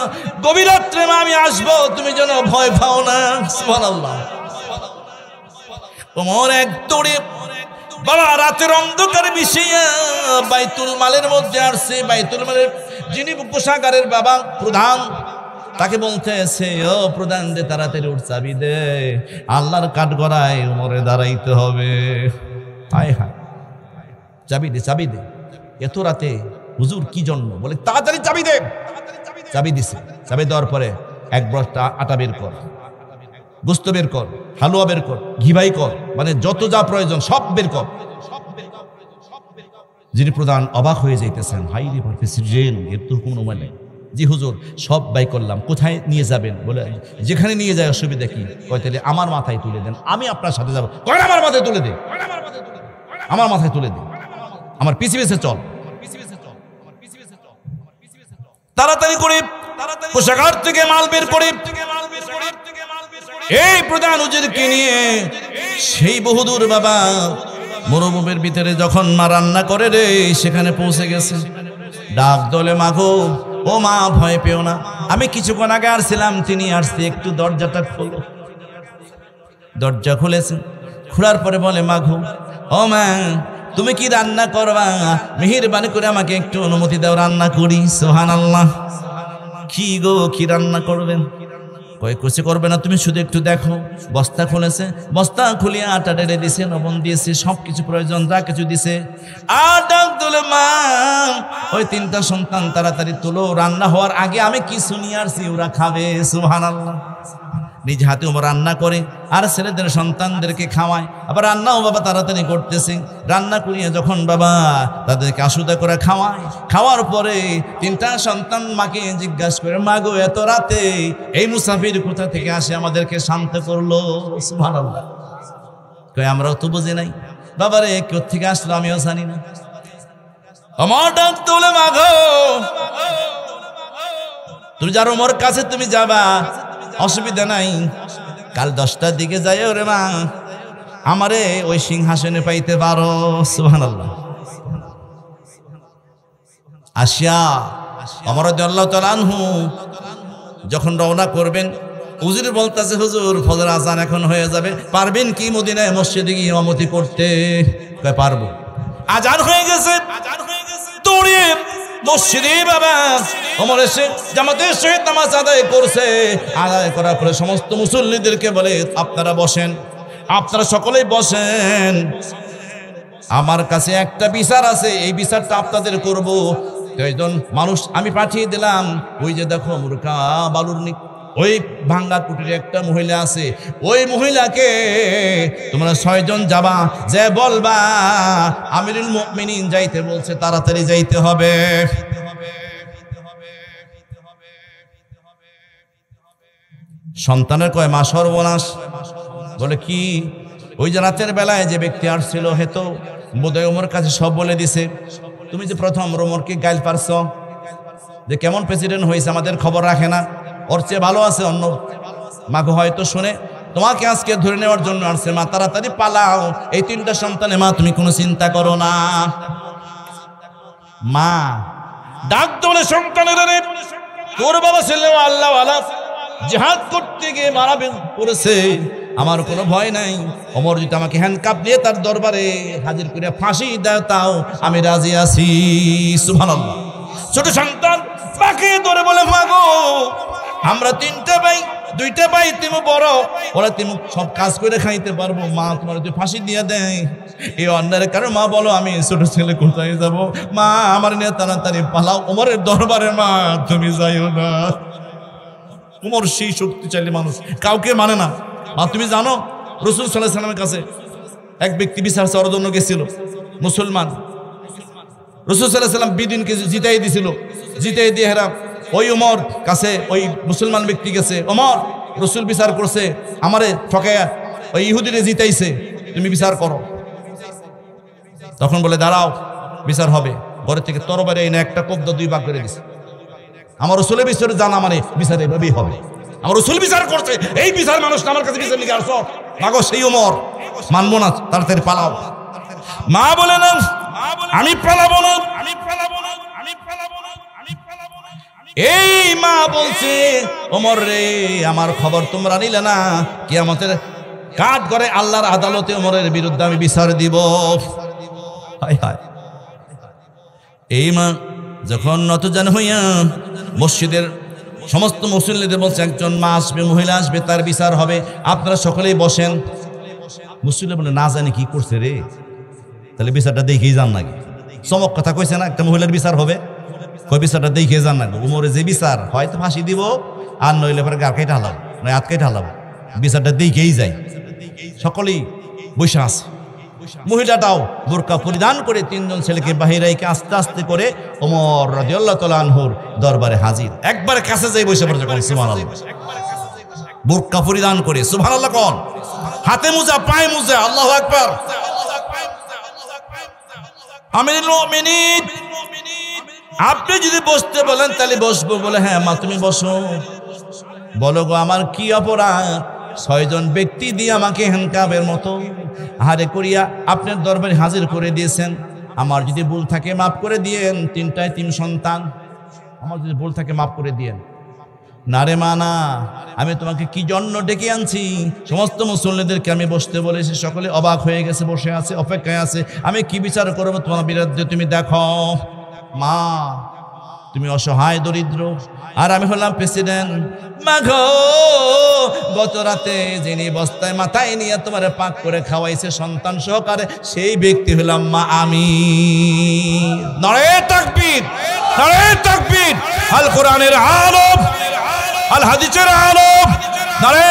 গভীর রাত্রে মা আমি আসবো, তুমি যেন ভয় পাও না। সুবহানাল্লাহ। ওমর এক দৌড়ে বাবা রাতের অন্ধকারে মিশিয়া বাইতুল মালের মধ্যে আসছে। বাইতুল মালের যিনি কোষাগারের বাবা প্রধান, তাকে বলতেছে, ও প্রধান দে, তাড়াতাড়ি উঠ, চাবি দে, আল্লাহর কাঠগড়ায় ওমরে দাঁড়াইতে হবে। হায় হায়, চাবি দে, চাবি দে। এত রাতে হুজুর কি জন্য? বলে তাড়াতাড়ি চাবি দে। চাবি দিছে। চাবি দেওয়ার পরে এক বস্তা আটা বের কর, গোস্ত বের কর, হালুয়া বের কর, ঘিভাই কর, মানে যত যা প্রয়োজন সব বের কর। যিনি প্রধান অবাক হয়ে যাইতেছেন, হাই রে প্রেসিডেন্ট, এর তো কোনো উপায় নেই। জি হুজুর, সব বাই করলাম। কোথায় নিয়ে যাবেন? বলে যেখানে নিয়ে যায় অসুবিধা কি? কয় তাহলে আমার মাথায় তুলে দেন, আমি আপনার সাথে যাবো। কয় আমার মাথায় তুলে দে, আমার মাথায় তুলে দে, আমার পিছে পিছে চল। তাড়াতাড়ি করে কোষাগার থেকে মাল বের করে এই প্রধান হুজুরকে নিয়ে সেই বহুদূর বাবা মরুভূমির ভিতরে যখন মা রান্না করে রে, সেখানে পৌঁছে গেছে। ডাক দলে, মাগো, ও মা ভয় পেও না, আমি কিছুক্ষণ আগে আসছিলাম, তিনি আসছে, একটু দরজাটা খোলো। দরজা খুলেছে। খোলার পরে বলে, মাগো, ও মা, তুমি কি রান্না করবা? মেহেরবানি করে আমাকে একটু অনুমতি দাও, রান্না করি। সুবহানাল্লাহ। কি গো, কি রান্না করবেন? কয় কিছু করবে না, তুমি শুধু একটু দেখো। বস্তা খুলেছে, বস্তা খুলিয়ে আটা ঢেলে দিছে, লবণ দিয়েছে, সবকিছু প্রয়োজন যা কিছু দিছে। আর ডাক দিলে, মা, ওই 3টা সন্তান তাড়াতাড়ি তুলো, রান্না হওয়ার আগে আমি কিছু নিয়ে আসছি, ওরা খাবে। সুবহানাল্লাহ। নিজ হাতে ওমর রান্না করে আর ছেলেদের সন্তানদেরকে খাওয়ায়। আবার রান্নাও বাবা তাড়াতাড়ি করতেছে। রান্না করিয়ে যখন বাবা তাদেরকে আশুদা করে খাওয়ায়, খাওয়ার পরে 3টা সন্তান মাকে জিজ্ঞাসা করে, মা গো, এত রাতে এই মুসাফির কোথা থেকে আসে আমাদেরকে শান্ত করলো? সুবহানাল্লাহ। কই আমরাও তো বুঝি নাই, বাবারে কোথা থেকে আসলো আমিও জানি না। আমার ডাক তোলে, মা গো, তুমি যার ওমর কাছে তুমি যাবা, অসুবিধা নাই, কাল 10টার দিকে যাই, ওরে মা, আমারে ওই সিংহাসনে পাইতে পারো। সুবহানাল্লাহ। আসিয়া ওমর রাদিয়াল্লাহু তাআলা আনহু যখন রওনা করবেন, হুজুর বলতেছে, হুজুর ফজর আজান এখন হয়ে যাবে, পারবেন কি মদিনায় মসজিদে গিয়ে ইমামতি করতে? কয় পারবো। আজান হয়ে গেছে, দৌড়িয়ে মসজিদে বাবা ওমর এসে জামাতের সহিত নামাজ আদায় করছে। আদায় করার পরে সমস্ত মুসল্লিদেরকে বলে, আপনারা বসেন, আপনারা সকলেই বসেন, আমার কাছে একটা বিচার আছে, এই বিচারটা আপনাদের করব। কয়েকজন মানুষ আমি পাঠিয়ে দিলাম, ওই যে দেখো মুরকা বালুর ওই ভাঙ্গা কুটির একটা মহিলা আছে, ওই মহিলাকে তোমরা 6 জন যাবা, যে বলবা আমিরুল মুমিনিন যাইতে বলছে, তাড়াতাড়ি যাইতে হবে। সন্তানের কয়, মা সর্বনাশ। বলে কি? ওই যে রাতের বেলায় যে ব্যক্তি আসছিল, হেতো বোধহয় ওমর কাছে সব বলে দিছে। তুমি যে প্রথম ওমরকে গাইল পারছ, যে কেমন প্রেসিডেন্ট হয়েছে, আমাদের খবর রাখে না, ওর চেয়ে ভালো আছে অন্য। মাকে হয়তো শুনে তোমাকে আজকে ধরে নেওয়ার জন্য আসছে। মা তাড়াতাড়ি পালাও, এই 3টা সন্তানে মা তুমি কোনো চিন্তা করো না। মা ডাক তোলে সন্তানের, তোর বাবা ছেলে আল্লাহ ওয়ালা, জিহাদ করতে গিয়ে মারা পড়েছে, আমার কোনো ভয় নাই। ওমর যদি আমাকে হ্যান্ডকাপ নিয়ে তার দরবারে হাজির করে ফাঁসি দাও, তাও আমি রাজি আছি। সুবহানাল্লাহ। ছোট সন্তান বাকি ধরে বলে, মা গো, আমরা 3টা ভাই, 2টা ভাই, তুমি বড়, ওরা তুমি সব কাজ করে খাইতে পারবো, মা তোমার যদি ফাঁসি দিয়ে দেয় এই অন্যায়ের কারণে, মা বলো আমি ছোট ছেলে কোথায় যাব? মা আমার নিয়ে তাড়াতাড়ি পালাও, ওমরের দরবারে মা তুমি যাইও না। ওমর সেই শক্তিশালী মানুষ, কাউকে মানে না। মা তুমি জানো রাসূল সাল্লাল্লাহু আলাইহি ওয়াসাল্লামের কাছে এক ব্যক্তি বিচার চাওয়ার জন্য গেছিল, মুসলমান। রাসূল সাল্লাল্লাহু আলাইহি ওয়াসাল্লাম বিদিনকে জিতাই দিছিল, জিতাই দিয়ে হেরা ওই ওমর কাছে ওই মুসলমান ব্যক্তি গেছে, ওমর রাসূল বিচার করছে, আমারে ঠকায়া ওই ইহুদিরে জিতাইছে, তুমি বিচার করো। তখন বলে দাঁড়াও, বিচার হবে। ঘরে থেকে তরবারি এনে একটা কব্দা দুই ভাগ করে দিছে। আমার রাসূলের বিচারে জানা মানে বিচার এভাবেই হবে। আমার রাসূল বিচার করছে, এই বিচার মানুষ আমার কাছে বিচার নিয়ে আসো, মাগো সেই ওমর মানবো না, তাড়াতাড়ি পালাও। মা বলে না আমি পালাবো না, আমি পালাবো না, আমি পালাবো না, আমি পালাবো না। এই মা বলছে ওমর রে, আমার খবর তোমরা নিলে না, কিয়ামতের কাঠ করে আল্লাহর আদালতে ওমরের বিরুদ্ধে আমি বিচার দিব। হায় হায়। এই মা যখন নতজান হইয়া মসজিদের সমস্ত মুসল্লিদের বলছে, একজন মা আসবে, মহিলা আসবে, তার বিচার হবে, আপনারা সকলেই বসেন। মুসল্লি বলে না জানি কি করছে রে, তাহলে বিচারটা দেখেই যান নাকি? চমক কথা কইছে না, একটা মহিলার বিচার হবে, কই বিচারটা দেখে যান নাকি? উমরে যে বিচার হয়তো ফাঁসি দিব, আর নইলে পরে গার কেটে হালাবো, নয় হাত কেটে হালাবো, বিচারটা দেখেই যাই। সকলেই বসে আছে। মহিলাটাও বোরকা পরিধান করে তিনজন ছেলেকে বাহিরাইকে আস্তে আস্তে করে ওমর রাদিয়াল্লাহু তাআলা আনহুর দরবারে হাজির। একবারে কাছে যাই বসে পড়ে, কোন সুবহানাল্লাহ, বোরকা পরিধান করে, সুবহানাল্লাহ কোন, হাতে মোজা, পায়ে মোজা, আল্লাহু আকবার। আমিরুল মুমিনিন, আপনি যদি বসতে বলেন তাহলে বসবো। বলে হ্যাঁ মা তুমি বসো। বলো গো আমার কি অপরাধ, 6 জন ব্যক্তি দিয়ে আমাকে হ্যান্ডকাপের মতো হারে করিয়া আপনার দরবারে হাজির করে দিয়েছেন। আমার যদি ভুল থাকে মাফ করে দিয়েন, 3টায় 3 সন্তান, আমার যদি ভুল থাকে মাফ করে দিয়েন। না রে মা না, আমি তোমাকে কি জন্য ডেকে আনছি? সমস্ত মুসল্লিদেরকে আমি বসতে বলেছি, সকলে অবাক হয়ে গেছে, বসে আছে, অপেক্ষায় আছে, আমি কি বিচার করবো তোমার বিরুদ্ধে, তুমি দেখো। মা তুমি অসহায় দরিদ্র, আর আমি হলাম প্রেসিডেন্ট। মা গো, গত রাতে যিনি বস্তায় মাথায় নিয়ে তোমার পাক করে খাওয়াইছে সন্তান সহকারে, সেই ব্যক্তি হলাম মা আমি। নারে তাকবীর, নারে তাকবীর। আল কোরআনের আলোক, আল হাদিসের আলোক, নারে